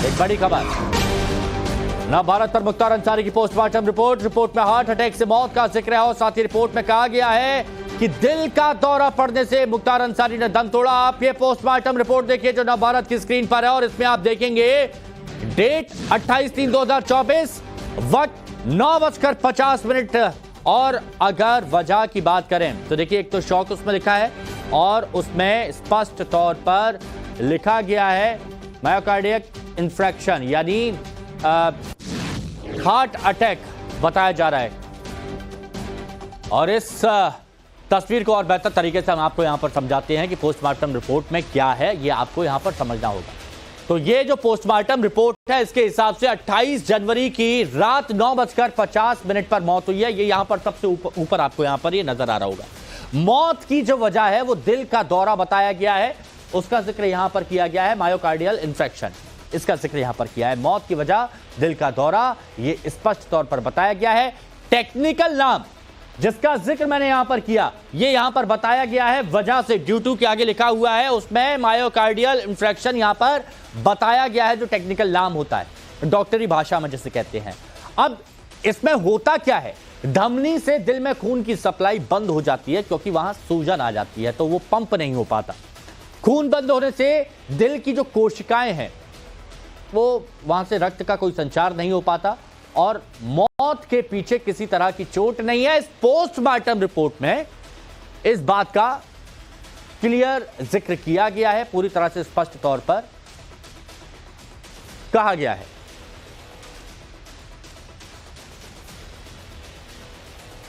एक बड़ी खबर, नवभारत पर मुख्तार अंसारी की पोस्टमार्टम रिपोर्ट में हार्ट अटैक से मौत का जिक्र है और साथ ही रिपोर्ट में कहा गया है कि दिल का दौरा पड़ने से मुख्तार अंसारी ने दम तोड़ा। आप ये पोस्टमार्टम रिपोर्ट देखिए जो नवभारत की स्क्रीन पर है और इसमें आप देखेंगे डेट 28/3/2024, वक्त 9:50 और अगर वजह की बात करें तो देखिए एक तो शॉक उसमें लिखा है और उसमें स्पष्ट तौर पर लिखा गया है मायोकार्डियक इंफ्रैक्शन यानी हार्ट अटैक बताया जा रहा है। और इस तस्वीर को और बेहतर तरीके से हम आपको यहां पर समझाते हैं कि पोस्टमार्टम रिपोर्ट में क्या है, ये आपको यहां पर समझना होगा। तो ये जो पोस्टमार्टम रिपोर्ट है इसके हिसाब से 28 जनवरी की रात 9:50 पर मौत हुई है। ये यहां पर सबसे ऊपर आपको यहां पर ये नजर आ रहा होगा। मौत की जो वजह है वो दिल का दौरा बताया गया है, उसका जिक्र यहां पर किया गया है, मायोकार्डियल इंफ्रैक्शन इसका जिक्र यहां पर किया है। मौत की वजह दिल का दौरा, ये स्पष्ट तौर पर बताया गया है। टेक्निकल नाम जिसका जिक्र मैंने यहां पर किया, ये यहां पर बताया गया है वजह से, ड्यू टू के आगे लिखा हुआ है उसमें मायोकार्डियल इंफ्रैक्शन यहां पर बताया गया है, जो टेक्निकल नाम होता है डॉक्टरी भाषा में जिसे कहते हैं। अब इसमें होता क्या है, धमनी से दिल में खून की सप्लाई बंद हो जाती है क्योंकि वहां सूजन आ जाती है तो वो पंप नहीं हो पाता। खून बंद होने से दिल की जो कोशिकाएं हैं वो वहां से रक्त का कोई संचार नहीं हो पाता और मौत के पीछे किसी तरह की चोट नहीं है। इस पोस्टमार्टम रिपोर्ट में इस बात का क्लियर जिक्र किया गया है, पूरी तरह से स्पष्ट तौर पर कहा गया है।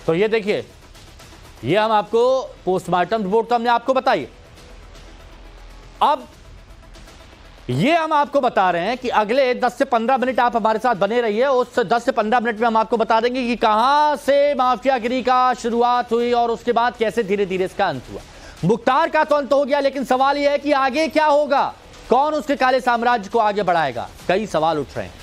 तो ये देखिए, ये हम आपको पोस्टमार्टम रिपोर्ट तो हमने आपको बताई। अब ये हम आपको बता रहे हैं कि अगले 10 से 15 मिनट आप हमारे साथ बने रहिए। उस 10 से 15 मिनट में हम आपको बता देंगे कि कहां से माफियागिरी का शुरुआत हुई और उसके बाद कैसे धीरे धीरे इसका अंत हुआ। मुख्तार का तो अंत हो गया, लेकिन सवाल यह है कि आगे क्या होगा, कौन उसके काले साम्राज्य को आगे बढ़ाएगा। कई सवाल उठ रहे हैं।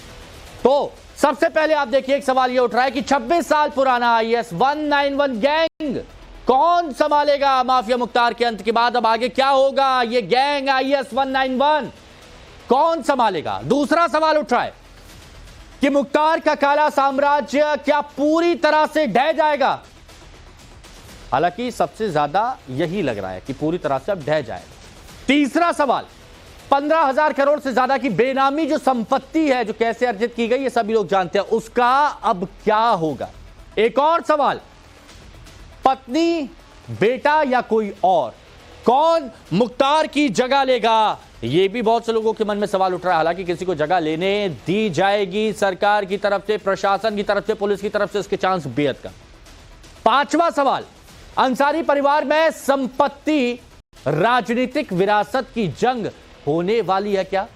तो सबसे पहले आप देखिए, एक सवाल यह उठ रहा है कि 26 साल पुराना IS 191 गैंग कौन संभालेगा माफिया मुख्तार के अंत के बाद। अब आगे क्या होगा, यह गैंग IS 191 कौन संभालेगा। दूसरा सवाल उठ रहा है कि मुख्तार का काला साम्राज्य क्या पूरी तरह से ढह जाएगा। हालांकि सबसे ज्यादा यही लग रहा है कि पूरी तरह से अब ढह जाएगा। तीसरा सवाल, 15,000 करोड़ से ज्यादा की बेनामी जो संपत्ति है, जो कैसे अर्जित की गई, ये सभी लोग जानते हैं, उसका अब क्या होगा। एक और सवाल, पत्नी, बेटा या कोई और, कौन मुख्तार की जगह लेगा। यह भी बहुत से लोगों के मन में सवाल उठ रहा है। हालांकि किसी को जगह लेने दी जाएगी सरकार की तरफ से, प्रशासन की तरफ से, पुलिस की तरफ से, इसके चांस बेहद कम। पांचवा सवाल, अंसारी परिवार में संपत्ति, राजनीतिक विरासत की जंग होने वाली है क्या।